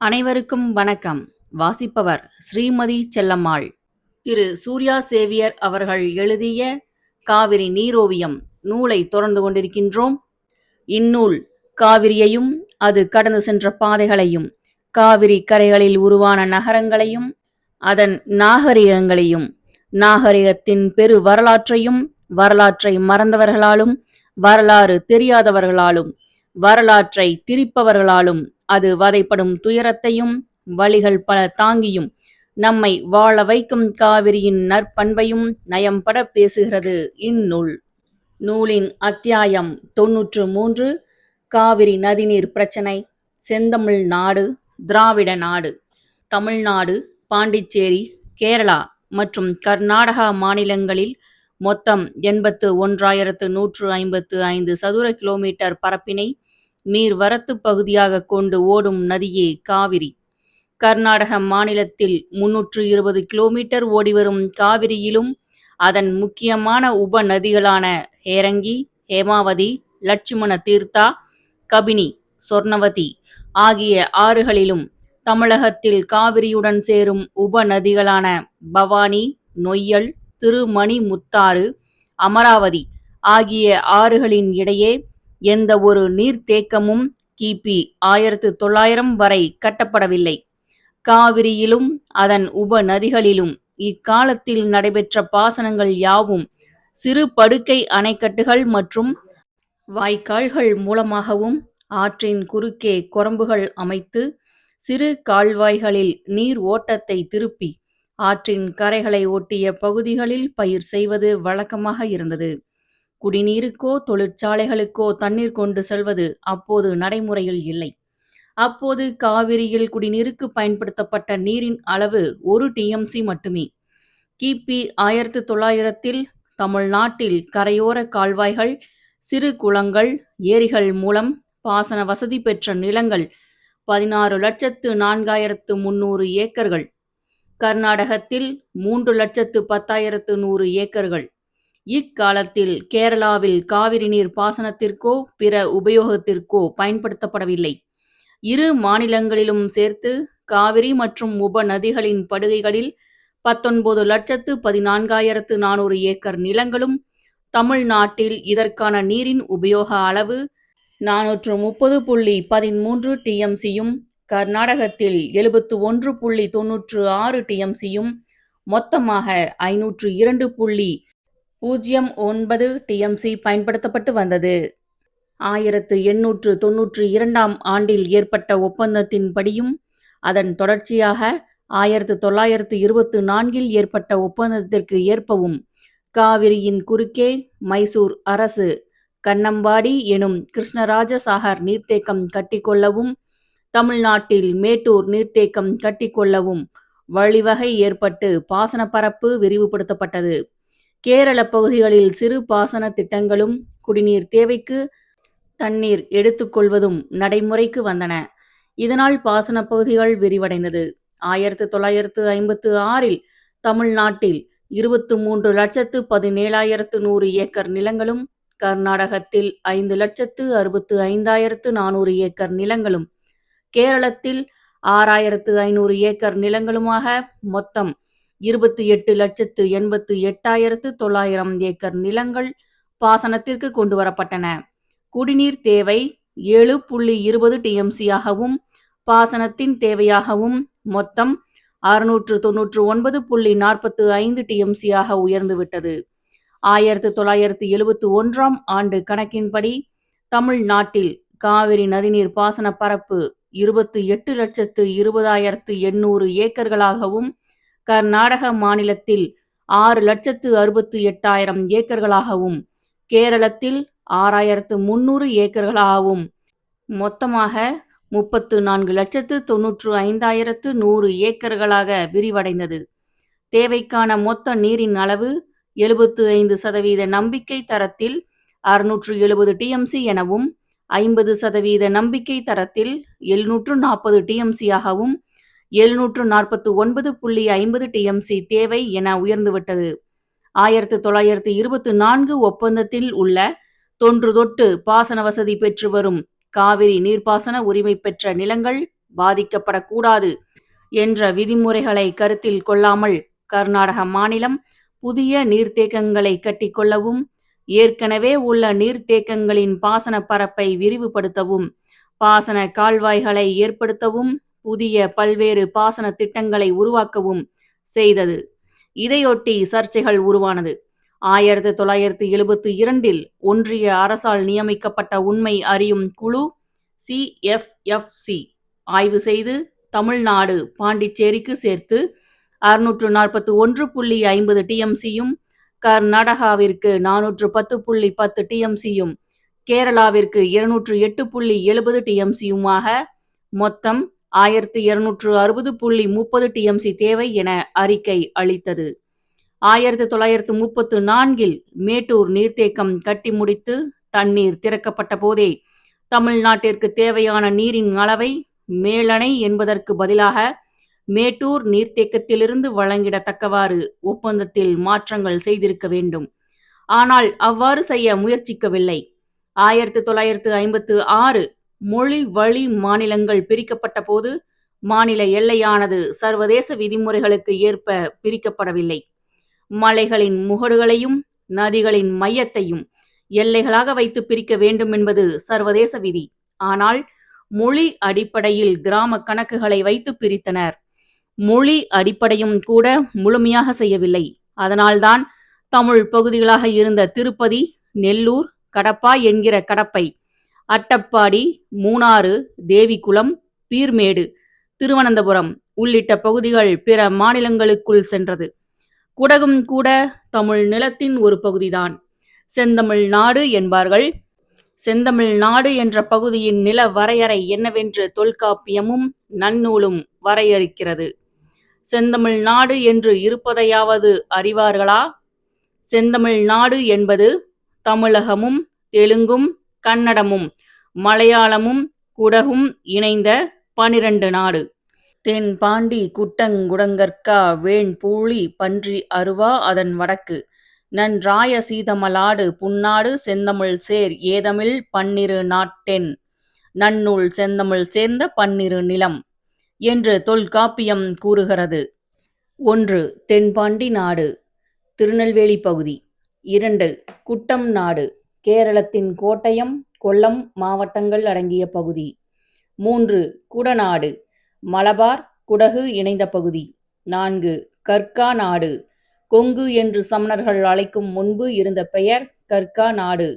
அனைவருக்கும் வணக்கம். வாசிப்பவர் ஸ்ரீமதி செல்லம்மாள். திரு சூர்யா சேவியர் அவர்கள் எழுதிய காவிரி நீரோவியம் நூலை தொடர்ந்து கொண்டிருக்கின்றோம். இந்நூல் காவிரியையும் அது கடந்து சென்ற பாதைகளையும், காவிரி கரைகளில் உருவான நகரங்களையும், அதன் நாகரிகங்களையும், நாகரிகத்தின் பெரு வரலாற்றையும், வரலாற்றை மறந்தவர்களாலும், வரலாறு தெரியாதவர்களாலும், வரலாற்றை திரிப்பவர்களாலும் அது வதைப்படும் துயரத்தையும் வழிகள் பல தாங்கியும் நம்மை வாழ வைக்கும் காவிரியின் நற்பண்பையும் நயம்பட பேசுகிறது இந்நூல். நூலின் அத்தியாயம் 93 காவிரி நதிநீர் பிரச்சினை, செந்தமிழ் நாடு, திராவிட நாடு. தமிழ்நாடு, பாண்டிச்சேரி, கேரளா மற்றும் கர்நாடகா மாநிலங்களில் மொத்தம் 81,155 சதுர கிலோமீட்டர் பரப்பினை நீர்வரத்து பகுதியாக கொண்டு ஓடும் நதியே காவிரி. கர்நாடக மாநிலத்தில் 320 கிலோமீட்டர் ஓடிவரும் காவிரியிலும் அதன் முக்கியமான உப நதிகளான ஹேரங்கி, ஹேமாவதி, லட்சுமண தீர்த்தா, கபினி, சொர்ணவதி ஆகிய ஆறுகளிலும், தமிழகத்தில் காவிரியுடன் சேரும் உப நதிகளான பவானி, நொய்யல், திருமணிமுத்தாறு, அமராவதி ஆகிய ஆறுகளின் இடையே எந்த ஒரு நீர்த்தேக்கமும் கிபி 1900 வரை கட்டப்படவில்லை. காவிரியிலும் அதன் உப நதிகளிலும் இக்காலத்தில் நடைபெற்ற பாசனங்கள் யாவும் சிறு படுக்கை அணைக்கட்டுகள் மற்றும் வாய்க்கால்கள் மூலமாகவும், ஆற்றின் குறுக்கே கொரம்புகள் அமைத்து சிறு கால்வாய்களில் நீர் ஓட்டத்தை திருப்பி ஆற்றின் கரைகளை ஒட்டிய பகுதிகளில் பயிர் செய்வது வழக்கமாக இருந்தது. குடிநீருக்கோ தொழிற்சாலைகளுக்கோ தண்ணீர் கொண்டு செல்வது அப்போது நடைமுறையில் இல்லை. அப்போது காவிரியில் குடிநீருக்கு பயன்படுத்தப்பட்ட நீரின் அளவு 1 டிஎம்சி மட்டுமே. கிபி 1900 தமிழ்நாட்டில் கரையோர கால்வாய்கள், சிறு குளங்கள், ஏரிகள் மூலம் பாசன வசதி பெற்ற நிலங்கள் 16,04,300 ஏக்கர்கள். கர்நாடகத்தில் 3,10,100 ஏக்கர்கள். இக்காலத்தில் கேரளாவில் காவிரி நீர் பாசனத்திற்கோ பிற உபயோகத்திற்கோ பயன்படுத்தப்படவில்லை. இரு மாநிலங்களிலும் சேர்த்து காவிரி மற்றும் உப நதிகளின் படுகைகளில் 19,14,400 ஏக்கர் நிலங்களும், தமிழ்நாட்டில் இதற்கான நீரின் உபயோக அளவு 430.13 டிஎம்சியும், கர்நாடகத்தில் 71.96 டிஎம்சியும், மொத்தமாக 502.09 டிஎம்சி பயன்படுத்தப்பட்டு வந்தது. 1892 ஆண்டில் ஏற்பட்ட ஒப்பந்தத்தின்படியும், அதன் தொடர்ச்சியாக 1924 ஏற்பட்ட ஒப்பந்தத்திற்கு ஏற்பவும், காவிரியின் குறுக்கே மைசூர் அரசு கண்ணம்பாடி எனும் கிருஷ்ணராஜ சாகர் நீர்த்தேக்கம் கட்டிக்கொள்ளவும், தமிழ்நாட்டில் மேட்டூர் நீர்த்தேக்கம் கட்டிக்கொள்ளவும் வழிவகை ஏற்பட்டு பாசன பரப்பு விரிவுபடுத்தப்பட்டது. கேரள பகுதிகளில் சிறு பாசன திட்டங்களும், குடிநீர் தேவைக்கு தண்ணீர் எடுத்துக்கொள்வதும் நடைமுறைக்கு வந்தன. இதனால் பாசன பகுதிகள் விரிவடைந்தது. 1956 தமிழ்நாட்டில் 23,17,100 ஏக்கர் நிலங்களும், கர்நாடகத்தில் 5,65,400 ஏக்கர் நிலங்களும், கேரளத்தில் 6,500 ஏக்கர் நிலங்களுமாக மொத்தம் 28,88,900 ஏக்கர் நிலங்கள் பாசனத்திற்கு கொண்டுவரப்பட்டன. குடிநீர் தேவை 7.20 டிஎம்சியாகவும், பாசனத்தின் தேவையாகவும் மொத்தம் 699.45 டிஎம்சியாக உயர்ந்துவிட்டது. 1971 ஆண்டு கணக்கின்படி தமிழ்நாட்டில் காவிரி நதிநீர் பாசன பரப்பு 28,20,800 ஏக்கர்களாகவும், கர்நாடக மாநிலத்தில் 6,68,000 ஏக்கர்களாகவும், கேரளத்தில் 6,300 ஏக்கர்களாகவும் மொத்தமாக 34,95,100 ஏக்கர்களாக விரிவடைந்தது. தேவைக்கான மொத்த நீரின் அளவு 75% நம்பிக்கை தரத்தில் 670 டிஎம்சி எனவும், 50% நம்பிக்கை தரத்தில் 740 டிஎம்சியாகவும், 749.50 டிஎம்சி தேவை என உயர்ந்துவிட்டது. 1924 ஒப்பந்தத்தில் உள்ள தொன்று தொட்டு பாசன வசதி பெற்று வரும் காவிரி நீர்ப்பாசன உரிமை பெற்ற நிலங்கள் பாதிக்கப்படக்கூடாது என்ற விதிமுறைகளை கருத்தில் கொள்ளாமல் கர்நாடக மாநிலம் புதிய நீர்த்தேக்கங்களை கட்டிக்கொள்ளவும், ஏற்கனவே உள்ள நீர்த்தேக்கங்களின் பாசன பரப்பை விரிவுபடுத்தவும், பாசன கால்வாய்களை ஏற்படுத்தவும், புதிய பல்வேறு பாசன திட்டங்களை உருவாக்கவும் செய்தது. இதையொட்டி சர்ச்சைகள் உருவானது. 1972 ஒன்றிய அரசால் நியமிக்கப்பட்ட உண்மை அறியும் குழு CFFC ஆய்வு செய்து தமிழ்நாடு, பாண்டிச்சேரிக்கு சேர்த்து 641.50 டிஎம்சியும், கர்நாடகாவிற்கு 410.10 டிஎம்சியும், கேரளாவிற்கு 208.70 டிஎம்சியுமாக மொத்தம் 1260.30 டிஎம்சி தேவை என அறிக்கை அளித்தது. 1934 மேட்டூர் நீர்த்தேக்கம் கட்டி முடித்து தண்ணீர் திறக்கப்பட்ட போதே தமிழ்நாட்டிற்கு தேவையான நீரின் அளவை மேலணை என்பதற்கு பதிலாக மேட்டூர் நீர்த்தேக்கத்திலிருந்து வழங்கிடத்தக்கவாறு ஒப்பந்தத்தில் மாற்றங்கள் செய்திருக்க வேண்டும். ஆனால் அவ்வாறு செய்ய முயற்சிக்கவில்லை. 1956 மொழி வழி மாநிலங்கள் பிரிக்கப்பட்ட போது மாநில எல்லையானது சர்வதேச விதிமுறைகளுக்கு ஏற்ப பிரிக்கப்படவில்லை. மலைகளின் முகடுகளையும் நதிகளின் மையத்தையும் எல்லைகளாக வைத்து பிரிக்க வேண்டும் என்பது சர்வதேச விதி. ஆனால் மொழி அடிப்படையில் கிராம கணக்குகளை வைத்து பிரித்தனர். மொழி அடிப்படையும் கூட முழுமையாக செய்யவில்லை. அதனால்தான் தமிழ் பகுதிகளாக இருந்த திருப்பதி, நெல்லூர், கடப்பா என்கிற கடப்பை, அட்டப்பாடி, மூணாறு, தேவிகுளம், பீர்மேடு, திருவனந்தபுரம் உள்ளிட்ட பகுதிகள் பிற மாநிலங்களுக்குள் சென்றது. குடகும் கூட தமிழ் நிலத்தின் ஒரு பகுதிதான். செந்தமிழ் நாடு என்பார்கள். செந்தமிழ் நாடு என்ற பகுதியின் நில வரையறை என்னவென்று தொல்காப்பியமும் நன்னூலும் வரையறுக்கிறது. செந்தமிழ் நாடு என்று இருப்பதையாவது அறிவார்களா? செந்தமிழ் நாடு என்பது தமிழகமும் தெலுங்கும் கன்னடமும் மலையாளமும் குடகும் இணைந்த 12 நாடு. தென்பாண்டி குட்டங்குடங்கற்கா வேண்பூழி பன்றி அருவா அதன் வடக்கு நன்றாய சீதமலாடு புன்னாடு செந்தமிழ் சேர் ஏதமிழ் 12 நாட்டென் நன்னூல் செந்தமிழ் சேர்ந்த 12 நிலம் என்று தொல்காப்பியம் கூறுகிறது. 1. தென்பாண்டி நாடு, திருநெல்வேலி பகுதி. 2. குட்டம் நாடு, கேரளத்தின் கோட்டயம், கொல்லம் மாவட்டங்கள் அடங்கிய பகுதி. 3. குடநாடு, மலபார், குடகு இணைந்த பகுதி. 4. கர்க்கா நாடு, கொங்கு என்று சமணர்கள் அழைக்கும் முன்பு இருந்த பெயர் கர்க்கா நாடு,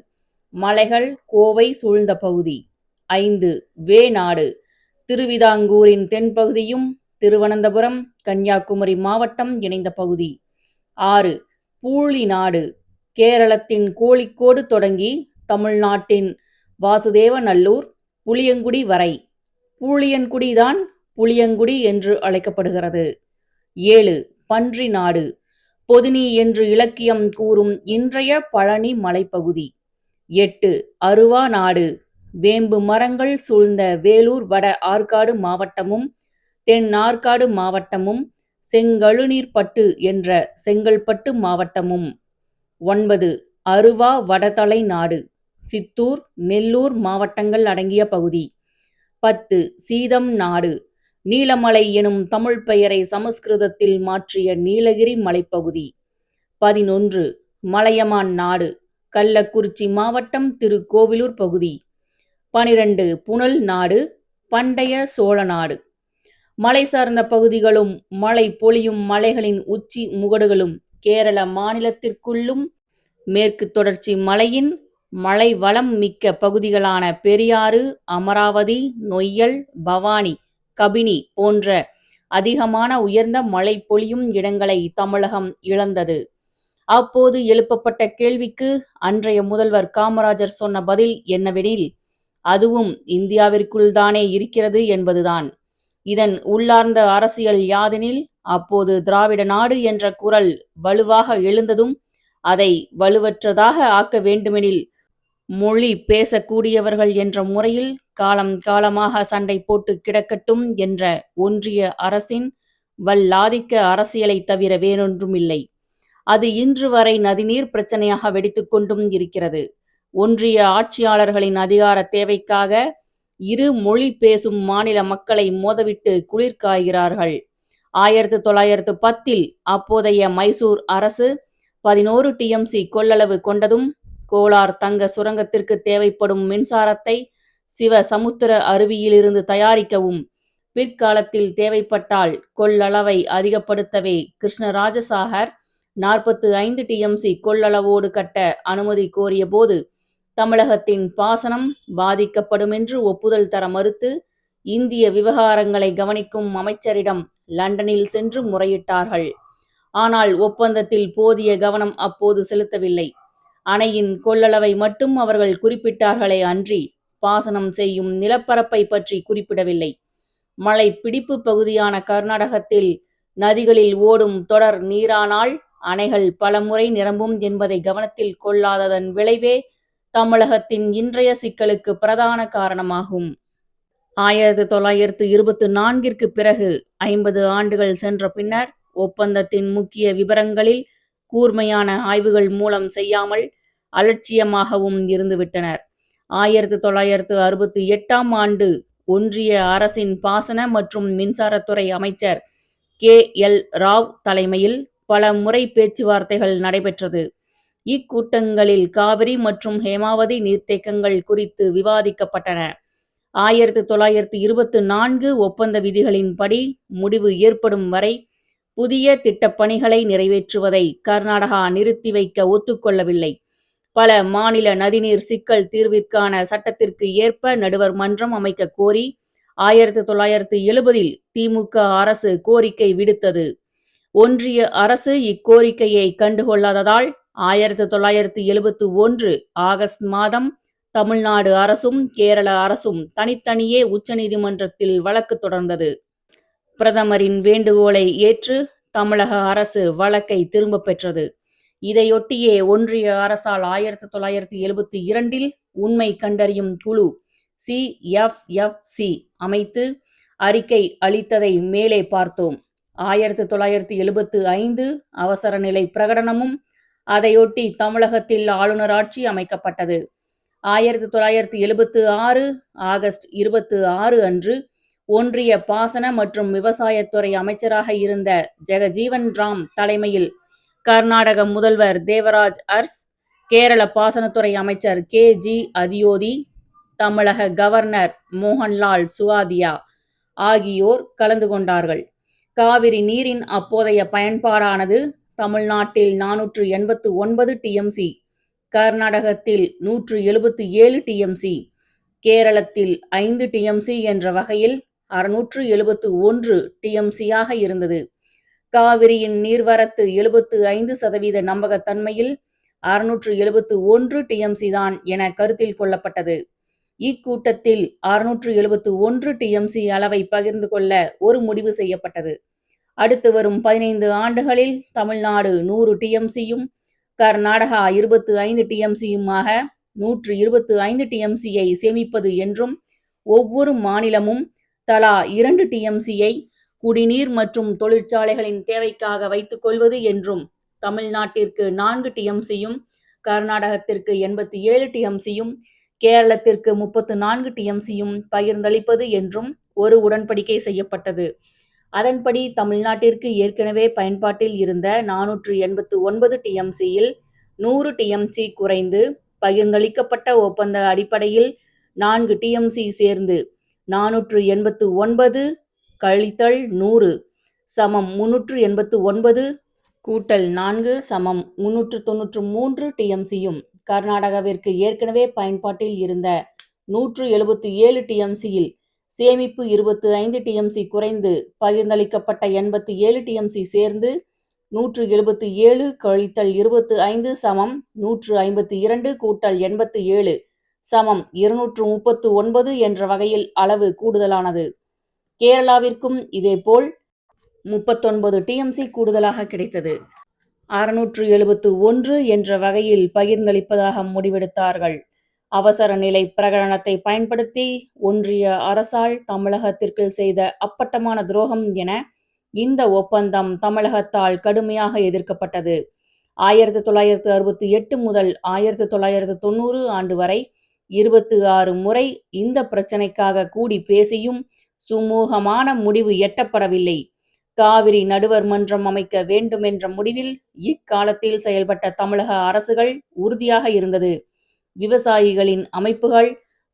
மலைகள் கோவை சூழ்ந்த பகுதி. 5. வே நாடு, திருவிதாங்கூரின் தென்பகுதியும் திருவனந்தபுரம் கன்னியாகுமரி மாவட்டம் இணைந்த பகுதி. 6. பூழி நாடு, கேரளத்தின் கோழிக்கோடு தொடங்கி தமிழ்நாட்டின் வாசுதேவநல்லூர், புளியங்குடி வரை. பூழியன்குடிதான் புளியங்குடி என்று அழைக்கப்படுகிறது. 7. பன்றி நாடு, பொதினி என்று இலக்கியம் கூறும் இன்றைய பழனி மலைப்பகுதி. 8. அருவா நாடு, வேம்பு மரங்கள் சூழ்ந்த வேலூர் வட ஆற்காடு மாவட்டமும் தென் ஆற்காடு மாவட்டமும் செங்கழுநீர்பட்டு என்ற செங்கல்பட்டு மாவட்டமும். 9. அருவா வடதலை நாடு, சித்தூர், நெல்லூர் மாவட்டங்கள் அடங்கிய பகுதி. 10. சீதம் நாடு, நீலமலை எனும் தமிழ் பெயரை சமஸ்கிருதத்தில் மாற்றிய நீலகிரி மலைப்பகுதி. 11. மலையமான் நாடு, கள்ளக்குறிச்சி மாவட்டம் திருக்கோவிலூர் பகுதி. 12. புனல் நாடு, பண்டைய சோழ நாடு. மலை சார்ந்த பகுதிகளும் மழை பொழியும் மலைகளின் உச்சி முகடுகளும் கேரள மாநிலத்திற்குள்ளும் மேற்கு தொடர்ச்சி மலையின் மழை வளம் மிக்க பகுதிகளான பெரியாறு, அமராவதி, நொய்யல், பவானி, கபினி போன்ற அதிகமான உயர்ந்த மழை பொழியும் இடங்களை தமிழகம் இழந்தது. அப்போது எழுப்பப்பட்ட கேள்விக்கு அன்றைய முதல்வர் காமராஜர் சொன்ன பதில் என்னவெனில், அதுவும் இந்தியாவிற்குள்தானே இருக்கிறது என்பதுதான். இதன் உள்ளார்ந்த அரசியல் யாதெனில், அப்போது திராவிட நாடு என்ற குரல் வலுவாக எழுந்ததும் அதை வலுவற்றதாக ஆக்க வேண்டுமெனில் மொழி பேசக்கூடியவர்கள் என்ற முறையில் காலம் காலமாக சண்டை போட்டு கிடக்கட்டும் என்ற ஒன்றிய அரசின் வல்லாதிக்க அரசியலை தவிர வேறொன்றுமில்லை. அது இன்று வரை நதிநீர் பிரச்சனையாக வெடித்து கொண்டும் இருக்கிறது. ஒன்றிய ஆட்சியாளர்களின் அதிகார தேவைக்காக இரு மொழி பேசும் மாநில மக்களை மோதவிட்டு குளிர்காய்கிறார்கள். 1910 அப்போதைய மைசூர் அரசு 11 டிஎம்சி கொள்ளளவு கொண்டதும் கோலார் தங்க சுரங்கத்திற்கு தேவைப்படும் மின்சாரத்தை சிவசமுத்திர அருவியிலிருந்து தயாரிக்கவும் பிற்காலத்தில் தேவைப்பட்டால் கொள்ளளவை அதிகப்படுத்தவே கிருஷ்ணராஜசாகர் 45 டிஎம்சி கொள்ளளவோடு கட்ட அனுமதி கோரியபோது தமிழகத்தின் பாசனம் பாதிக்கப்படுமென்று ஒப்புதல் தர மறுத்து இந்திய விவகாரங்களை கவனிக்கும் அமைச்சரிடம் லண்டனில் சென்று முறையிட்டார்கள். ஆனால் ஒப்பந்தத்தில் போதிய கவனம் அப்போது செலுத்தவில்லை. அணையின் கொள்ளளவை மட்டும் அவர்கள் குறிப்பிட்டார்களே அன்றி பாசனம் செய்யும் நிலப்பரப்பை பற்றி குறிப்பிடவில்லை. மழை பிடிப்பு பகுதியான கர்நாடகத்தில் நதிகளில் ஓடும் தொடர் நீரானால் அணைகள் பலமுறை நிரம்பும் என்பதை கவனத்தில் கொள்ளாததன் விளைவே தமிழகத்தின் இன்றைய சிக்கலுக்கு பிரதான காரணமாகும். 1924 பிறகு 50 ஆண்டுகள் சென்ற பின்னர் ஒப்பந்தத்தின் முக்கிய விபரங்களில் கூர்மையான ஆய்வுகள் மூலம் செய்யாமல் அலட்சியமாகவும் இருந்துவிட்டனர். 1968 ஆண்டு ஒன்றிய அரசின் பாசன மற்றும் மின்சாரத்துறை அமைச்சர் கே.எல். ராவ் தலைமையில் பல முறை பேச்சுவார்த்தைகள் நடைபெற்றது. இக்கூட்டங்களில் காவிரி மற்றும் ஹேமாவதி நீர்த்தேக்கங்கள் குறித்து விவாதிக்கப்பட்டன. 1924 ஒப்பந்த விதிகளின்படி முடிவு ஏற்படும் வரை புதிய திட்டப்பணிகளை நிறைவேற்றுவதை கர்நாடகா நிறுத்தி வைக்க ஒத்துக்கொள்ளவில்லை. பல மாநில நதிநீர் சிக்கல் தீர்விற்கான சட்டத்திற்கு ஏற்ப நடுவர் மன்றம் அமைக்க கோரி 1970 திமுக அரசு கோரிக்கை விடுத்தது. ஒன்றிய அரசு இக்கோரிக்கையை கண்டுகொள்ளாததால் 1971 ஆகஸ்ட் மாதம் தமிழ்நாடு அரசும் கேரள அரசும் தனித்தனியே உச்சநீதிமன்றத்தில் வழக்கு தொடர்ந்தது. பிரதமரின் வேண்டுகோளை ஏற்று தமிழக அரசு வழக்கை திரும்பப் பெற்றது. இதையொட்டியே ஒன்றிய அரசால் 1972 உண்மை கண்டறியும் குழு CFFC அமைத்து அறிக்கை அளித்ததை மேலே பார்த்தோம். 1975 அவசர நிலை பிரகடனமும் அதையொட்டி தமிழகத்தில் ஆளுநர் ஆட்சி அமைக்கப்பட்டது. 1976 ஆகஸ்ட் 26 அன்று ஒன்றிய பாசன மற்றும் விவசாயத்துறை அமைச்சராக இருந்த ஜெகஜீவன் ராம் தலைமையில் கர்நாடக முதல்வர் தேவராஜ் அர்ஸ், கேரள பாசனத்துறை அமைச்சர் கே.ஜி. அதியோதி, தமிழக கவர்னர் மோகன்லால் சுகாதியா ஆகியோர் கலந்து கொண்டார்கள். காவிரி நீரின் அப்போதைய பயன்பாடானது தமிழ்நாட்டில் 489 டிஎம்சி, கர்நாடகத்தில் 177 டிஎம்சி, கேரளத்தில் 5 டிஎம்சி என்ற வகையில் 671 டிஎம்சியாக இருந்தது. காவிரியின் நீர்வரத்து 75% நம்பகத்தன்மையில் 671 டிஎம்சி தான் என கருத்தில் கொள்ளப்பட்டது. இக்கூட்டத்தில் 671 டிஎம்சி அளவை பகிர்ந்து கொள்ள ஒரு முடிவு செய்யப்பட்டது. அடுத்து வரும் 15 ஆண்டுகளில் தமிழ்நாடு 100 டிஎம்சியும் கர்நாடகா 25 டிஎம்சியுமாக 125 டிஎம்சியை சேமிப்பது என்றும் ஒவ்வொரு மாநிலமும் தலா 2 டிஎம்சியை குடிநீர் மற்றும் தொழிற்சாலைகளின் தேவைக்காக வைத்துக் கொள்வது என்றும் தமிழ்நாட்டிற்கு 4 டிஎம்சியும் கர்நாடகத்திற்கு 87 டிஎம்சியும் கேரளத்திற்கு 34 டிஎம்சியும் பகிர்ந்தளிப்பது என்றும் ஒரு உடன்படிக்கை செய்யப்பட்டது. அதன்படி தமிழ்நாட்டிற்கு ஏற்கனவே பயன்பாட்டில் இருந்த 489 டிஎம்சியில் 100 டிஎம்சி குறைந்து பகிர்ந்தளிக்கப்பட்ட ஒப்பந்த அடிப்படையில் 4 டிஎம்சி சேர்ந்து 489 கழித்தல் 100 சமம் 389 கூட்டல் 4 சமம் 393 டிஎம்சியும் கர்நாடகாவிற்கு ஏற்கனவே பயன்பாட்டில் இருந்த 177 டிஎம்சியில் சேமிப்பு 25 டிஎம்சி குறைந்து பகிர்ந்தளிக்கப்பட்ட 87 டிஎம்சி சேர்ந்து 177 கழித்தல் 25 சமம் 152 கூட்டல் 87 சமம் 239 என்ற வகையில் அளவு கூடுதலானது. கேரளாவிற்கும் இதேபோல் 39 டிஎம்சி கூடுதலாக கிடைத்தது. 671 என்ற வகையில் பகிர்ந்தளிப்பதாக முடிவெடுத்தார்கள். அவசர நிலை பிரகடனத்தை பயன்படுத்தி ஒன்றிய அரசால் தமிழகத்திற்கு செய்த அப்பட்டமான துரோகம் என இந்த ஒப்பந்தம் தமிழகத்தால் கடுமையாக எதிர்க்கப்பட்டது. 1968 முதல் 1990 ஆண்டு வரை 26 முறை இந்த பிரச்சினைக்காக கூடி பேசியும் சுமூகமான முடிவு எட்டப்படவில்லை. காவிரி நடுவர் மன்றம் அமைக்க வேண்டுமென்ற முடிவில் இக்காலத்தில் செயல்பட்ட தமிழக அரசுகள் உறுதியாக இருந்தது. விவசாயிகளின் அமைப்புகள்,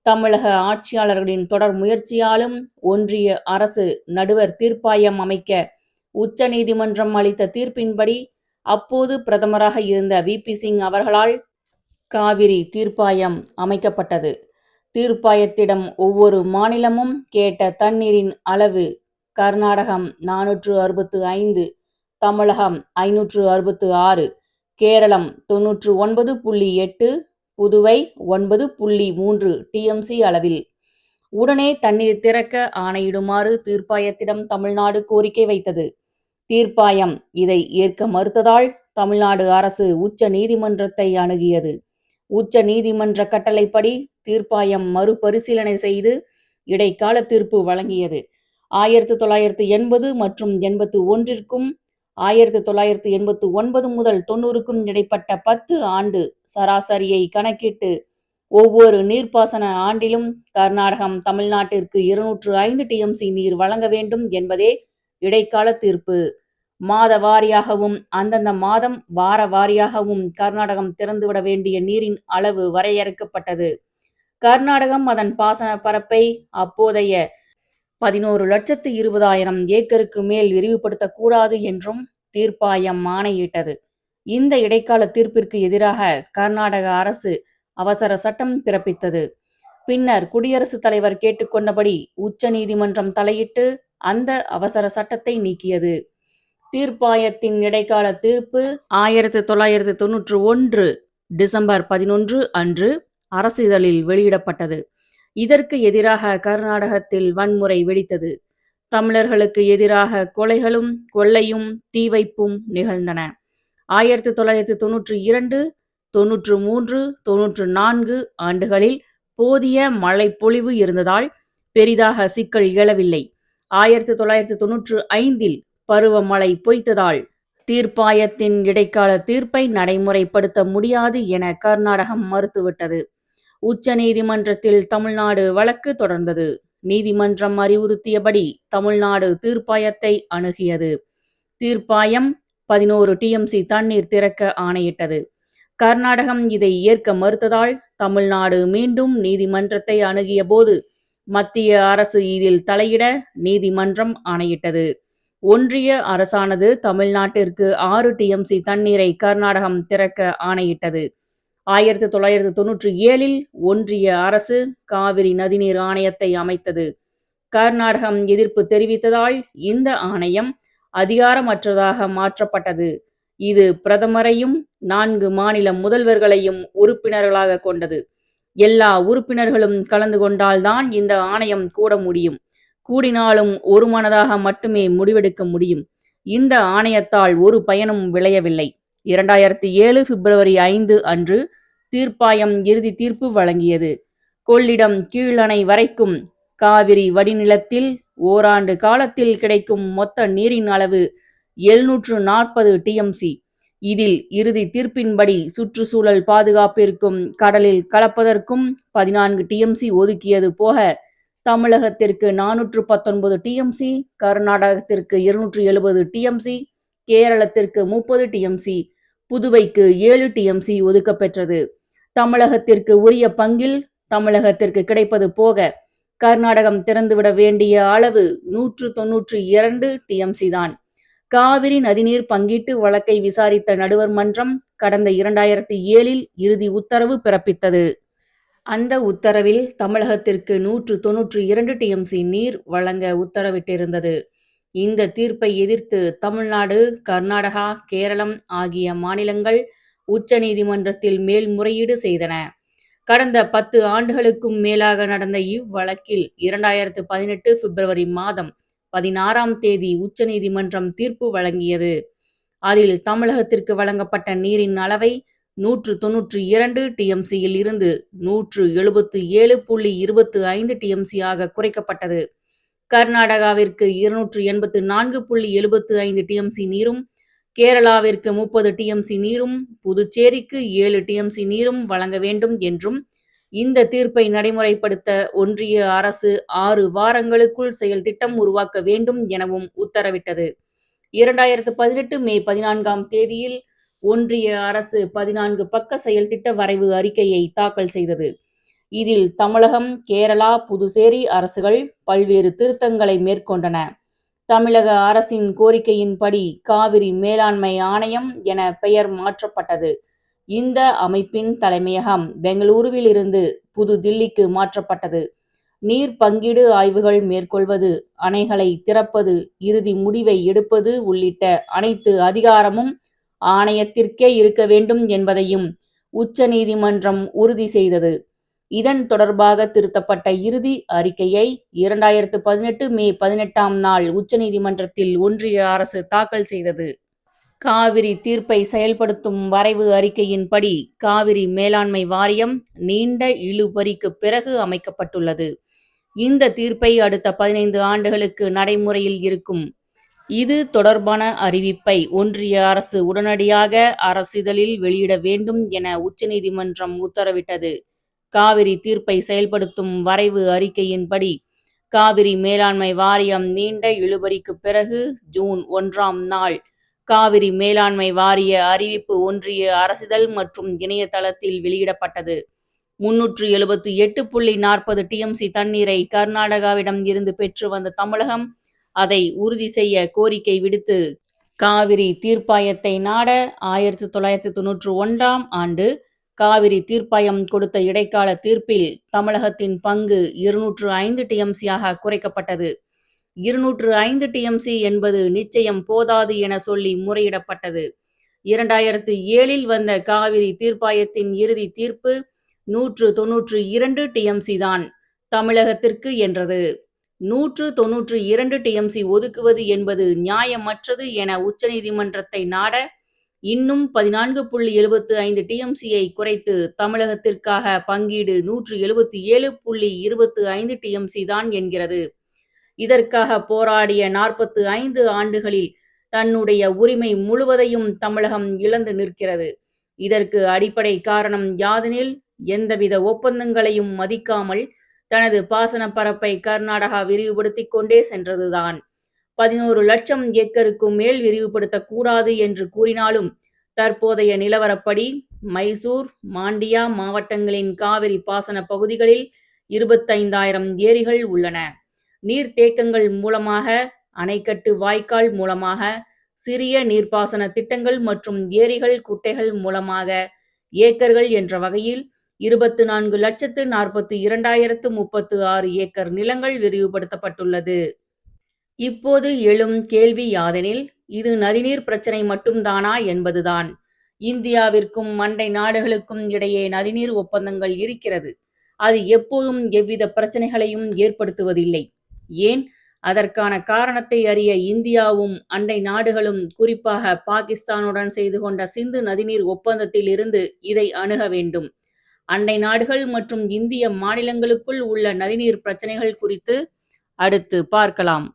தமிழக ஆட்சியாளர்களின் தொடர் முயற்சியாலும் ஒன்றிய அரசு நடுவர் தீர்ப்பாயம் அமைக்க உச்ச நீதிமன்றம் அளித்த தீர்ப்பின்படி அப்போது பிரதமராக இருந்த வி.பி. சிங் அவர்களால் காவிரி தீர்ப்பாயம் அமைக்கப்பட்டது. தீர்ப்பாயத்திடம் ஒவ்வொரு மாநிலமும் கேட்ட தண்ணீரின் அளவு: கர்நாடகம் 465, தமிழகம் 566, கேரளம் 99.8, புதுவை 9.3 டிஎம்சி அளவில். உடனே தண்ணீர் திறக்க ஆணையிடுமாறு தீர்ப்பாயத்திடம் தமிழ்நாடு கோரிக்கை வைத்தது. தீர்ப்பாயம் இதை ஏற்க மறுத்ததால் தமிழ்நாடு அரசு உச்ச நீதிமன்றத்தை அணுகியது. உச்ச நீதிமன்ற கட்டளைப்படி தீர்ப்பாயம் மறுபரிசீலனை செய்து இடைக்கால தீர்ப்பு வழங்கியது. 1980 மற்றும் 81ற்கும் 1989 முதல் 90க்கும் இடைப்பட்ட 10 ஆண்டு சராசரியை கணக்கிட்டு ஒவ்வொரு நீர்ப்பாசன ஆண்டிலும் கர்நாடகம் தமிழ்நாட்டிற்கு 205 டிஎம்சி நீர் வழங்க வேண்டும் என்பதே இடைக்கால தீர்ப்பு. மாத வாரியாகவும் அந்தந்த மாதம் வார வாரியாகவும் கர்நாடகம் திறந்துவிட வேண்டிய நீரின் அளவு வரையறுக்கப்பட்டது. கர்நாடகம் அதன் பாசன பரப்பை அப்போதைய 11,20,000 ஏக்கருக்கு மேல் விரிவுபடுத்தக்கூடாது என்றும் தீர்ப்பாயம் ஆணையிட்டது. இந்த இடைக்கால தீர்ப்பிற்கு எதிராக கர்நாடக அரசு அவசர சட்டம் பிறப்பித்தது. பின்னர் குடியரசுத் தலைவர் கேட்டுக்கொண்டபடி உச்ச நீதிமன்றம் தலையிட்டு அந்த அவசர சட்டத்தை நீக்கியது. தீர்ப்பாயத்தின் இடைக்கால தீர்ப்பு 1991 டிசம்பர் 11 அன்று அரசு இதழில் வெளியிடப்பட்டது. இதற்கு எதிராக கர்நாடகத்தில் வன்முறை வெடித்தது. தமிழர்களுக்கு எதிராக கொலைகளும் கொள்ளையும் தீவைப்பும் நிகழ்ந்தன. 1992, 93, 94 ஆண்டுகளில் போதிய மழைப்பொழிவு இருந்ததால் பெரிதாக சிக்கல் எழவில்லை. 1995 பருவமழை பொய்த்ததால் தீர்ப்பாயத்தின் இடைக்கால தீர்ப்பை நடைமுறைப்படுத்த முடியாது என கர்நாடகம் மறுத்துவிட்டது. உச்ச நீதிமன்றத்தில் தமிழ்நாடு வழக்கு தொடர்ந்தது. நீதிமன்றம் அறிவுறுத்தியபடி தமிழ்நாடு தீர்ப்பாயத்தை அணுகியது. தீர்ப்பாயம் 11 டிஎம்சி தண்ணீர் திறக்க ஆணையிட்டது. கர்நாடகம் இதை ஏற்க மறுத்ததால் தமிழ்நாடு மீண்டும் நீதிமன்றத்தை அணுகிய போது மத்திய அரசு இதில் தலையிட நீதிமன்றம் ஆணையிட்டது. ஒன்றிய அரசானது தமிழ்நாட்டிற்கு 6 டிஎம்சி தண்ணீரை கர்நாடகம் திறக்க ஆணையிட்டது. 1997 ஒன்றிய அரசு காவிரி நதிநீர் ஆணையத்தை அமைத்தது. கர்நாடகம் எதிர்ப்பு தெரிவித்ததால் இந்த ஆணையம் அதிகாரமற்றதாக மாற்றப்பட்டது. இது பிரதமரையும் 4 மாநில முதல்வர்களையும் உறுப்பினர்களாக கொண்டது. எல்லா உறுப்பினர்களும் கலந்து கொண்டால்தான் இந்த ஆணையம் கூட முடியும். கூடினாலும் ஒருமனதாக மட்டுமே முடிவெடுக்க முடியும். இந்த ஆணையத்தால் ஒரு பயனும் விளையவில்லை. 2007 பிப்ரவரி 5 அன்று தீர்ப்பாயம் இறுதி தீர்ப்பு வழங்கியது. கொள்ளிடம் கீழணை வரைக்கும் காவிரி வடிநிலத்தில் ஓராண்டு காலத்தில் கிடைக்கும் மொத்த நீரின் அளவு 740 டிஎம்சி. இதில் இறுதி தீர்ப்பின்படி சுற்றுச்சூழல் பாதுகாப்பிற்கும் கடலில் கலப்பதற்கும் 14 டிஎம்சி ஒதுக்கியது போக தமிழகத்திற்கு 419 டிஎம்சி, கர்நாடகத்திற்கு 270 டிஎம்சி, கேரளத்திற்கு 30 டிஎம்சி, புதுவைக்கு 7 டிஎம்சி ஒதுக்கப்பெற்றது. தமிழகத்திற்கு உரிய பங்கில் தமிழகத்திற்கு கிடைப்பது போக கர்நாடகம் திறந்துவிட வேண்டிய அளவு 192 டிஎம்சி தான். காவிரி நதிநீர் பங்கீட்டு வழக்கை விசாரித்த நடுவர் மன்றம் கடந்த 2007 இறுதி உத்தரவு பிறப்பித்தது. அந்த உத்தரவில் தமிழகத்திற்கு 192 டிஎம்சி நீர் வழங்க உத்தரவிட்டிருந்தது. இந்த தீர்ப்பை எதிர்த்து தமிழ்நாடு, கர்நாடகா, கேரளம் ஆகிய மாநிலங்கள் உச்ச நீதிமன்றத்தில் மேல்முறையீடு செய்தன. கடந்த 10 ஆண்டுகளுக்கும் மேலாக நடந்த இவ்வழக்கில் 2018 பிப்ரவரி மாதம் 16ஆம் தேதி உச்ச நீதிமன்றம் தீர்ப்பு வழங்கியது. அதில் தமிழகத்திற்கு வழங்கப்பட்ட நீரின் அளவை 192 டிஎம்சியில் இருந்து 177.25 டிஎம்சியாக குறைக்கப்பட்டது. கர்நாடகாவிற்கு 284.75 டிஎம்சி நீரும், கேரளாவிற்கு 30 டிஎம்சி நீரும், புதுச்சேரிக்கு 7 டிஎம்சி நீரும் வழங்க வேண்டும் என்றும் இந்த தீர்ப்பை நடைமுறைப்படுத்த ஒன்றிய அரசு 6 வாரங்களுக்குள் செயல் திட்டம் உருவாக்க வேண்டும் எனவும் உத்தரவிட்டது. 2018 மே 14ஆம் தேதியில் ஒன்றிய அரசு 14 பக்க செயல்திட்ட வரைவு அறிக்கையை தாக்கல் செய்தது. இதில் தமிழகம், கேரளா, புதுச்சேரி அரசுகள் பல்வேறு திருத்தங்களை மேற்கொண்டன. தமிழக அரசின் கோரிக்கையின்படி காவிரி மேலாண்மை ஆணையம் என பெயர் மாற்றப்பட்டது. இந்த அமைப்பின் தலைமையகம் பெங்களூருவில் இருந்து புது தில்லிக்கு மாற்றப்பட்டது. நீர் பங்கீடு ஆய்வுகள் மேற்கொள்வது, அணைகளை திறப்பது, இறுதி முடிவை எடுப்பது உள்ளிட்ட அனைத்து அதிகாரமும் ஆணையத்திற்கே இருக்க வேண்டும் என்பதையும் உச்சநீதிமன்றம் உறுதி செய்தது. இதன் தொடர்பாக திருத்தப்பட்ட இறுதி அறிக்கையை 2018 மே 18ஆம் நாள் உச்சநீதிமன்றத்தில் ஒன்றிய அரசு தாக்கல் செய்தது. காவிரி தீர்ப்பை செயல்படுத்தும் வரைவு அறிக்கையின்படி காவிரி மேலாண்மை வாரியம் நீண்ட இழுபறிக்கு பிறகு அமைக்கப்பட்டுள்ளது. இந்த தீர்ப்பை அடுத்த 15 ஆண்டுகளுக்கு நடைமுறையில் இருக்கும். இது தொடர்பான அறிவிப்பை ஒன்றிய அரசு உடனடியாக அரசிதழில் வெளியிட வேண்டும் என உச்சநீதிமன்றம் உத்தரவிட்டது. காவிரி தீர்ப்பை செயல்படுத்தும் வரைவு அறிக்கையின்படி காவிரி மேலாண்மை வாரியம் நீண்ட இழுபறிக்கு பிறகு ஜூன் 1ஆம் நாள் காவிரி மேலாண்மை வாரிய அறிவிப்பு ஒன்றிய அரசிதழ் மற்றும் இணையதளத்தில் வெளியிடப்பட்டது. 378.40 டிஎம்சி தண்ணீரை கர்நாடகாவிடம் இருந்து பெற்று வந்த தமிழகம் அதை உறுதி செய்ய கோரிக்கை விடுத்து காவிரி தீர்ப்பாயத்தை நாட 1991ஆம் ஆண்டு காவிரி தீர்ப்பாயம் கொடுத்த இடைக்கால தீர்ப்பில் தமிழகத்தின் பங்கு 205 டிஎம்சியாக குறைக்கப்பட்டது. 205 டிஎம்சி என்பது நிச்சயம் போதாது என சொல்லி முறையிடப்பட்டது. 2007இல் வந்த காவிரி தீர்ப்பாயத்தின் இறுதி தீர்ப்பு 192 டிஎம்சி தான் தமிழகத்திற்கு என்றது. 192 டிஎம்சி ஒதுக்குவது என்பது நியாயமற்றது என உச்சநீதிமன்றத்தை நாட இன்னும் 14.75 டிஎம்சியை குறைத்து தமிழகத்திற்காக பங்கீடு 177.25 டிஎம்சி தான் என்கிறது. இதற்காக போராடிய 45 ஆண்டுகளில் தன்னுடைய உரிமை முழுவதையும் தமிழகம் இழந்து நிற்கிறது. இதற்கு அடிப்படை காரணம் யாதெனில் எந்தவித ஒப்பந்தங்களையும் மதிக்காமல் தனது பாசன பரப்பை கர்நாடகா விரிவுபடுத்திக் கொண்டே சென்றதுதான். 11 லட்சம் ஏக்கருக்கும் மேல் விரிவுபடுத்தக்கூடாது என்று கூறினாலும் தற்போதைய நிலவரப்படி மைசூர், மாண்டியா மாவட்டங்களின் காவிரி பாசன பகுதிகளில் 25,000 ஏரிகள் உள்ளன. நீர்த்தேக்கங்கள் மூலமாக, அணைக்கட்டு வாய்க்கால் மூலமாக, சிறிய நீர்ப்பாசன திட்டங்கள் மற்றும் ஏரிகள், குட்டைகள் மூலமாக ஏக்கர்கள் என்ற வகையில் 24,42,036 ஏக்கர் நிலங்கள் விரிவுபடுத்தப்பட்டுள்ளது. இப்போது எழும் கேள்வி யாதெனில், இது நதிநீர் பிரச்சினை மட்டும்தானா என்பதுதான். இந்தியாவிற்கும் அண்டை நாடுகளுக்கும் இடையே நதிநீர் ஒப்பந்தங்கள் இருக்கிறது. அது எப்போதும் எவ்வித பிரச்சினைகளையும் ஏற்படுத்துவதில்லை. ஏன்? அதற்கான காரணத்தை அறிய இந்தியாவும் அண்டை நாடுகளும், குறிப்பாக பாகிஸ்தானுடன் செய்து கொண்ட சிந்து நதிநீர் ஒப்பந்தத்தில் இருந்து இதை அணுக வேண்டும். அண்டை நாடுகள் மற்றும் இந்திய மாநிலங்களுக்குள் உள்ள நதிநீர் பிரச்சினைகள் குறித்து அடுத்து பார்க்கலாம்.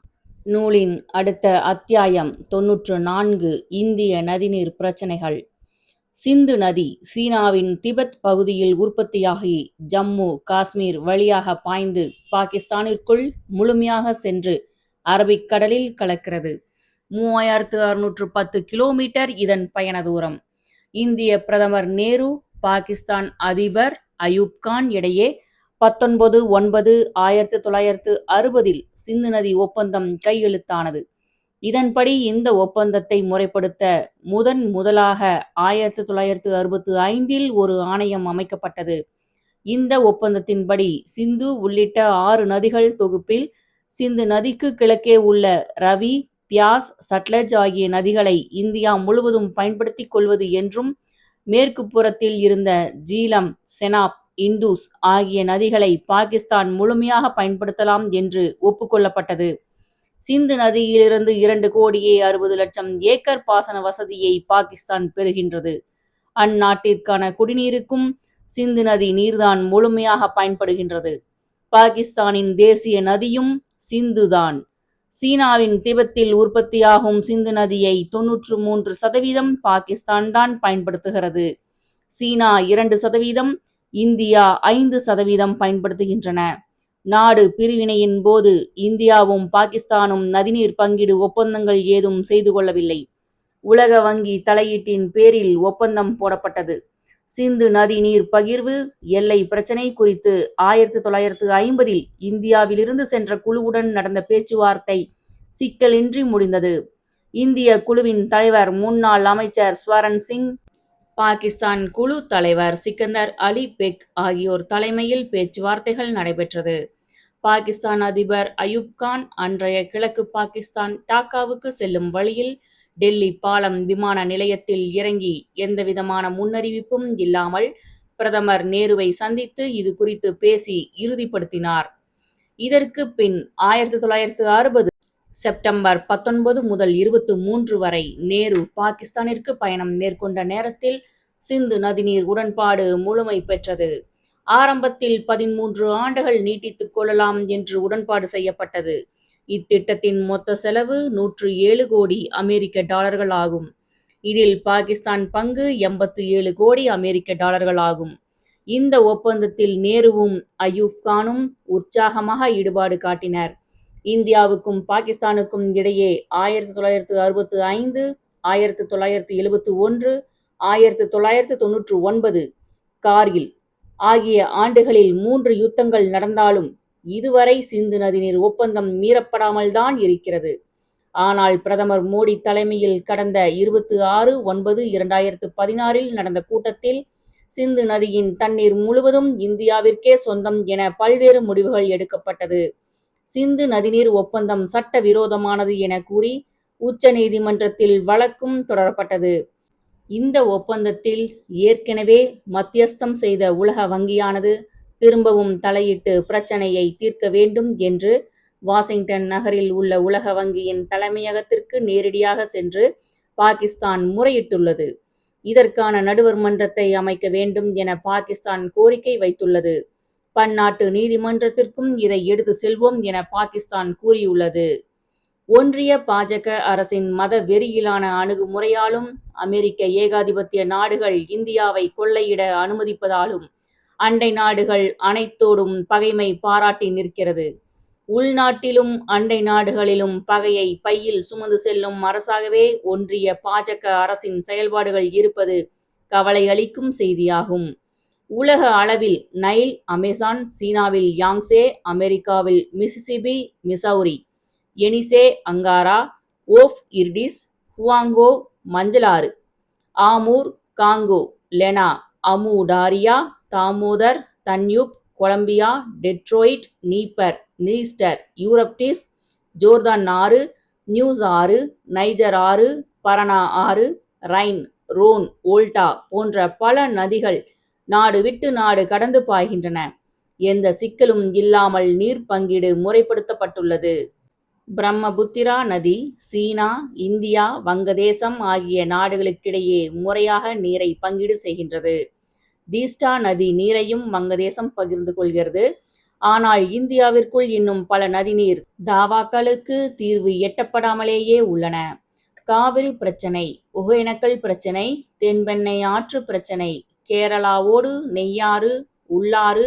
நூலின் அடுத்த அத்தியாயம் 94 இந்திய நதிநீர் பிரச்சினைகள். சிந்து நதி சீனாவின் திபெத் பகுதியில் உற்பத்தியாகி ஜம்மு, காஷ்மீர் வழியாக பாய்ந்து பாகிஸ்தானிற்குள் முழுமையாக சென்று அரபிக்கடலில் கலக்கிறது. 3610 கிலோமீட்டர் இதன் பயண தூரம். இந்திய பிரதமர் நேரு, பாகிஸ்தான் அதிபர் அயூப் கான் இடையே 19/9/1960 சிந்து நதி ஒப்பந்தம் கையெழுத்தானது. இதன்படி இந்த ஒப்பந்தத்தை முறைப்படுத்த முதலாக 1965இல் ஒரு ஆணையம் அமைக்கப்பட்டது. இந்த ஒப்பந்தத்தின்படி சிந்து உள்ளிட்ட 6 நதிகள் தொகுப்பில் சிந்து நதிக்கு கிழக்கே உள்ள ரவி, பியாஸ், சட்லஜ் ஆகிய நதிகளை இந்தியா முழுவதும் பயன்படுத்திக் கொள்வது என்றும், மேற்கு புறத்தில் இருந்த ஜீலம், செனாப், இண்டூஸ் ஆகிய நதிகளை பாகிஸ்தான் முழுமையாக பயன்படுத்தலாம் என்று ஒப்புக்கொள்ளப்பட்டது. சிந்து நதியிலிருந்து 2,60,00,000 ஏக்கர் பாசன வசதியை பாகிஸ்தான் பெறுகின்றது. அந்நாட்டிற்கான குடிநீருக்கும் சிந்து நதி நீர்தான் முழுமையாக பயன்படுகின்றது. பாகிஸ்தானின் தேசிய நதியும் சிந்து தான். சீனாவின் திபெத்தில் உற்பத்தியாகும் சிந்து நதியை 93% பாகிஸ்தான் தான் பயன்படுத்துகிறது. சீனா 2%, இந்தியா 5% பயன்படுத்துகின்றன. நாடு பிரிவினையின் போது இந்தியாவும் பாகிஸ்தானும் நதிநீர் பங்கீடு ஒப்பந்தங்கள் ஏதும் செய்து கொள்ளவில்லை. உலக வங்கி தலையீட்டின் பேரில் ஒப்பந்தம் போடப்பட்டது. சிந்து நதி நீர் பகிர்வு எல்லை பிரச்சினை குறித்து 1950 இந்தியாவிலிருந்து சென்ற குழுவுடன் நடந்த பேச்சுவார்த்தை சிக்கலின்றி முடிந்தது. இந்திய குழுவின் தலைவர் முன்னாள் அமைச்சர் ஸ்வரன் சிங், பாகிஸ்தான் குழு தலைவர் சிக்கந்தர் அலி பெக் ஆகியோர் தலைமையில் பேச்சுவார்த்தைகள் நடைபெற்றது. பாகிஸ்தான் அதிபர் அயூப் கான் அன்றைய கிழக்கு பாகிஸ்தான் டாக்காவுக்கு செல்லும் வழியில் டெல்லி பாலம் விமான நிலையத்தில் இறங்கி எந்தவிதமான முன்னறிவிப்பும் இல்லாமல் பிரதமர் நேருவை சந்தித்து இது குறித்து பேசி இறுதிப்படுத்தினார். இதற்கு பின் 1960 செப்டம்பர் 19 முதல் 23 வரை நேரு பாகிஸ்தானிற்கு பயணம் மேற்கொண்ட நேரத்தில் சிந்து நதிநீர் உடன்பாடு முழுமை பெற்றது. ஆரம்பத்தில் 13 ஆண்டுகள் நீட்டித்துக் கொள்ளலாம் என்று உடன்பாடு செய்யப்பட்டது. இத்திட்டத்தின் மொத்த செலவு 107 கோடி அமெரிக்க டாலர்கள் ஆகும். இதில் பாகிஸ்தான் பங்கு 87 கோடி அமெரிக்க டாலர்கள் ஆகும். இந்த ஒப்பந்தத்தில் நேருவும் அயூப் கானும் உற்சாகமாக ஈடுபாடு காட்டினர். இந்தியாவுக்கும் பாகிஸ்தானுக்கும் இடையே 1965, 1971, 1999, கார்கில் ஆகிய ஆண்டுகளில் 3 யுத்தங்கள் நடந்தாலும் இதுவரை சிந்து நதிநீர் ஒப்பந்தம் மீறப்படாமல்தான் இருக்கிறது. ஆனால் பிரதமர் மோடி தலைமையில் கடந்த 26/9/2016 நடந்த கூட்டத்தில் சிந்து நதியின் தண்ணீர் முழுவதும் இந்தியாவிற்கே சொந்தம் என பல்வேறு முடிவுகள் எடுக்கப்பட்டது. சிந்து நதிநீர் ஒப்பந்தம் சட்டவிரோதமானது என கூறி உச்ச நீதிமன்றத்தில் வழக்கும் தொடரப்பட்டது. இந்த ஒப்பந்தத்தில் ஏற்கனவே மத்தியஸ்தம் செய்த உலக வங்கியானது திரும்பவும் தலையிட்டு பிரச்சனையை தீர்க்க வேண்டும் என்று வாஷிங்டன் நகரில் உள்ள உலக வங்கியின் தலைமையகத்திற்கு நேரடியாக சென்று பாகிஸ்தான் முறையிட்டுள்ளது. இதற்கான நடுவர் மன்றத்தை அமைக்க வேண்டும் என பாகிஸ்தான் கோரிக்கை வைத்துள்ளது. பன்னாட்டு நீதிமன்றத்திற்கும் இதை எடுத்து செல்வோம் என பாகிஸ்தான் கூறியுள்ளது. ஒன்றிய பாஜக அரசின் மத வெறியிலான அணுகுமுறையாலும் அமெரிக்க ஏகாதிபத்திய நாடுகள் இந்தியாவை கொள்ளையிட அனுமதிப்பதாலும் அண்டை நாடுகள் அனைத்தோடும் பகைமை பாராட்டி நிற்கிறது. உள்நாட்டிலும் அண்டை நாடுகளிலும் பகையை பையில் சுமந்து செல்லும் அரசாகவே ஒன்றிய பாஜக அரசின் செயல்பாடுகள் இருப்பது கவலை அளிக்கும் செய்தியாகும். உலக அளவில் நைல், அமேசான், சீனாவில் யாங்சே, அமெரிக்காவில் Mississippi, Missouri, Yenisei, Angara, Ob Irtysh, Huang He, மஞ்சளாறு, Amur, Congo, Lena, Amu Darya, Damodar, Danube, Columbia, Detroit, Dnieper, Dniester, Euphrates, Jordan ஆறு, நியூஸ் ஆறு, நைஜர் ஆறு, பரணா ஆறு, ரைன், ரோன், ஓல்டா போன்ற பல நதிகள் நாடு விட்டு நாடு கடந்து பாய்கின்றன. எந்த சிக்கலும் இல்லாமல் நீர் பங்கீடு முறைப்படுத்தப்பட்டுள்ளது. பிரம்மபுத்திரா நதி சீனா, இந்தியா, வங்கதேசம் ஆகிய நாடுகளுக்கிடையே முறையாக நீரை பங்கீடு செய்கின்றது. தீஸ்டா நதி நீரையும் வங்கதேசம் பகிர்ந்து கொள்கிறது. ஆனால் இந்தியாவிற்குள் இன்னும் பல நதிநீர் தாவாக்களுக்கு தீர்வு எட்டப்படாமலேயே உள்ளன. காவிரி பிரச்சினை, ஒகேனக்கல் பிரச்சினை, தென்பெண்ணை ஆற்று பிரச்சினை, கேரளாவோடு நெய்யாறு, உள்ளாறு,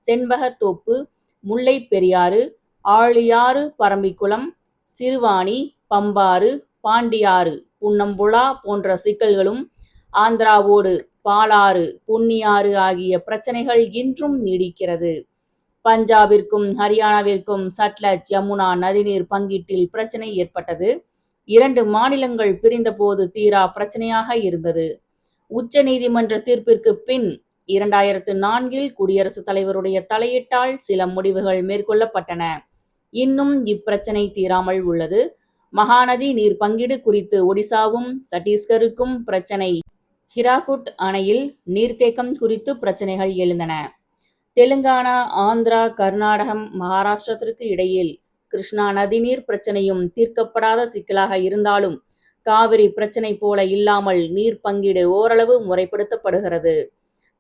செண்பகத்தோப்பு, முல்லை பெரியாறு, ஆழியாறு, பரம்பிக்குளம், சிறுவாணி, பம்பாறு, பாண்டியாறு, புன்னம்புழா போன்ற சிக்கல்களும், ஆந்திராவோடு பாலாறு, பொன்னியாறு ஆகிய பிரச்சனைகள் இன்றும் நீடிக்கிறது. பஞ்சாபிற்கும் ஹரியானாவிற்கும் சட்லஜ், யமுனா நதிநீர் பங்கீட்டில் பிரச்சனை ஏற்பட்டது. 2 மாநிலங்கள் பிரிந்தபோது தீரா பிரச்சனையாக இருந்தது. உச்ச நீதிமன்ற தீர்ப்பிற்கு பின் 2004 குடியரசுத் தலைவருடைய தலையீட்டால் சில முடிவுகள் மேற்கொள்ளப்பட்டன. இன்னும் இப்பிரச்சனை தீராமல் உள்ளது. மகாநதி நீர் பங்கீடு குறித்து ஒடிசாவும் சத்தீஸ்கருக்கும் பிரச்சனை. ஹிராகுட் அணையில் நீர்த்தேக்கம் குறித்து பிரச்சனைகள் எழுந்தன. தெலுங்கானா, ஆந்திரா, கர்நாடகம், மகாராஷ்டிரத்திற்கு இடையில் கிருஷ்ணா நதிநீர் பிரச்சனையும் தீர்க்கப்படாத சிக்கலாக இருந்தாலும் காவிரி பிரச்சனை போல இல்லாமல் நீர் பங்கீடு ஓரளவு முறைப்படுத்தப்படுகிறது.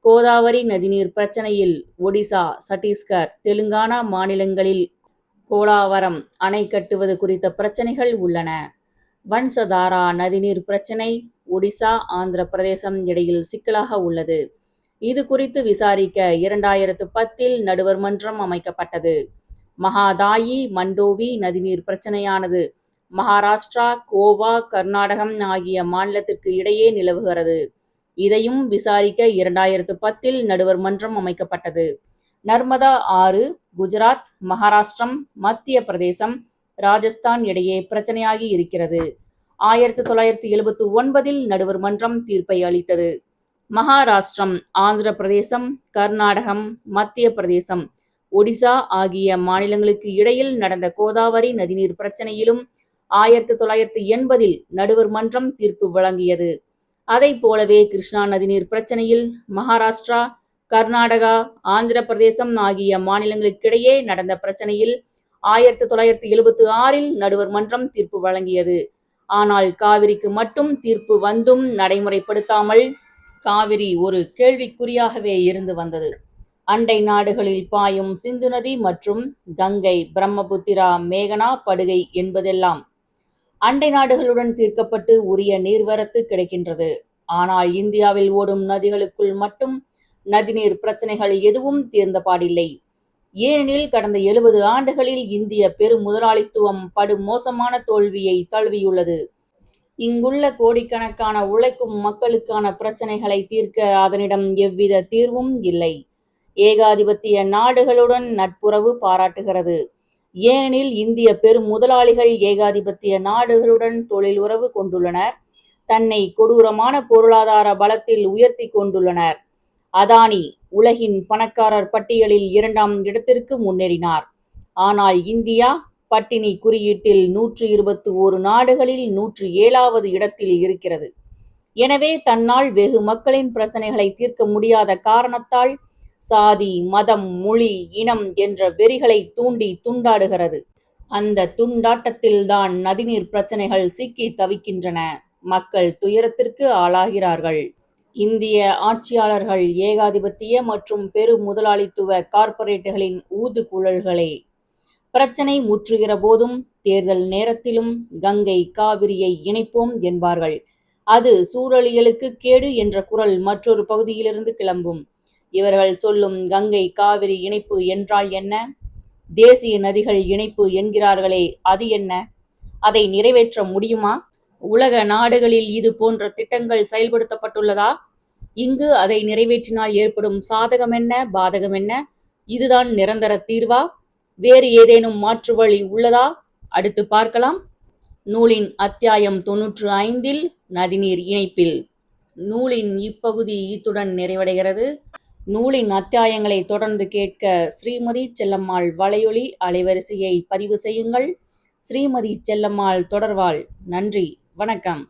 கோதாவரி நதிநீர் பிரச்சனையில் ஒடிசா, சத்தீஸ்கர், தெலுங்கானா மாநிலங்களில் கோலாவரம் அணை கட்டுவது குறித்த பிரச்சனைகள் உள்ளன. வன்சதாரா நதிநீர் பிரச்சனை ஒடிசா, ஆந்திர பிரதேசம் இடையில் சிக்கலாக உள்ளது. இது குறித்து விசாரிக்க 2010 நடுவர் மன்றம் அமைக்கப்பட்டது. மகாதாயி மண்டோவி நதிநீர் பிரச்சனையானது மகாராஷ்டிரா, கோவா, கர்நாடகம் ஆகிய மாநிலத்திற்கு இடையே நிலவுகிறது. இதையும் விசாரிக்க 2010 நடுவர் மன்றம் அமைக்கப்பட்டது. நர்மதா ஆறு குஜராத், மகாராஷ்டிரம், மத்திய பிரதேசம், ராஜஸ்தான் இடையே பிரச்சனையாகி இருக்கிறது. 1979 நடுவர் மன்றம் தீர்ப்பை அளித்தது. மகாராஷ்டிரம், ஆந்திர பிரதேசம், கர்நாடகம், மத்திய பிரதேசம், ஒடிசா ஆகிய மாநிலங்களுக்கு இடையில் நடந்த கோதாவரி நதிநீர் பிரச்சனையிலும் 1980 நடுவர் மன்றம் தீர்ப்பு வழங்கியது. அதைப் போலவே கிருஷ்ணா நதிநீர் பிரச்சனையில் மகாராஷ்டிரா, கர்நாடகா, ஆந்திர பிரதேசம் ஆகிய மாநிலங்களுக்கிடையே நடந்த பிரச்சனையில் 1976 நடுவர் மன்றம் தீர்ப்பு வழங்கியது. ஆனால் காவிரிக்கு மட்டும் தீர்ப்பு வந்தும் நடைமுறைப்படுத்தாமல் காவிரி ஒரு கேள்விக்குறியாகவே இருந்து வந்தது. அண்டை நாடுகளில் பாயும் சிந்து நதி மற்றும் கங்கை, பிரம்மபுத்திரா, மேகனா, படுகை என்பதெல்லாம் அண்டை நாடுகளுடன் தீர்க்கப்பட்டு உரிய நீர்வரத்து கிடைக்கின்றது. ஆனால் இந்தியாவில் ஓடும் நதிகளுக்குள் மட்டும் நதிநீர் பிரச்சனைகள் எதுவும் தீர்ந்தபாடில்லை. ஏனெனில் கடந்த 70 ஆண்டுகளில் இந்திய பெருமுதலாளித்துவம் படுமோசமான தோல்வியை தழுவியுள்ளது. இங்குள்ள கோடிக்கணக்கான உழைக்கும் மக்களுக்கான பிரச்சனைகளை தீர்க்க அதனிடம் எவ்வித தீர்வும் இல்லை. ஏகாதிபத்திய நாடுகளுடன் நட்புறவு பாராட்டுகிறது. ஏனெனில் இந்திய பெருமுதலாளிகள் ஏகாதிபத்திய நாடுகளுடன் தொழில் உறவு கொண்டுள்ளனர். தன்னை கொடூரமான பொருளாதார பலத்தில் உயர்த்தி கொண்டுள்ளனர். அதானி உலகின் பணக்காரர் பட்டியலில் 2ஆம் இடத்திற்கு முன்னேறினார். ஆனால் இந்தியா பட்டினி குறியீட்டில் 121 நாடுகளில் 107வது இடத்தில் இருக்கிறது. எனவே தன்னால் வெகு மக்களின் பிரச்சனைகளை தீர்க்க முடியாத காரணத்தால் சாதி, மதம், மொழி, இனம் என்ற வெறிகளை தூண்டி துண்டாடுகிறது. அந்த துண்டாட்டத்தில்தான் நதிநீர் பிரச்சனைகள் சிக்கி தவிக்கின்றன. மக்கள் துயரத்திற்கு ஆளாகிறார்கள். இந்திய ஆட்சியாளர்கள் ஏகாதிபத்திய மற்றும் பெரு முதலாளித்துவ கார்ப்பரேட்டுகளின் ஊதுகுழல்களே. பிரச்சனை முற்றுகிற போதும் தேர்தல் நேரத்திலும் கங்கை, காவிரியை இணைப்போம் என்பார்கள். அது சூழலியலுக்கு கேடு என்ற குரல் மற்றொரு பகுதியிலிருந்து கிளம்பும். இவர்கள் சொல்லும் கங்கை, காவிரி இணைப்பு என்றால் என்ன? தேசிய நதிகள் இணைப்பு என்கிறார்களே, அது என்ன? அதை நிறைவேற்ற முடியுமா? உலக நாடுகளில் இது போன்ற திட்டங்கள் செயல்படுத்தப்பட்டுள்ளதா? இங்கு அதை நிறைவேற்றினால் ஏற்படும் சாதகம் என்ன, பாதகம் என்ன? இதுதான் நிரந்தர தீர்வா? வேறு ஏதேனும் மாற்று வழி உள்ளதா? அடுத்து பார்க்கலாம். நூலின் அத்தியாயம் 95 நதிநீர் இணைப்பில். நூலின் இப்பகுதி இத்துடன் நிறைவடைகிறது. நூலின் அத்தியாயங்களை தொடர்ந்து கேட்க ஸ்ரீமதி செல்லம்மாள் வலையொலி அலைவரிசையை பதிவு செய்யுங்கள். ஸ்ரீமதி செல்லம்மாள் தொடர்வாள். நன்றி, வணக்கம்.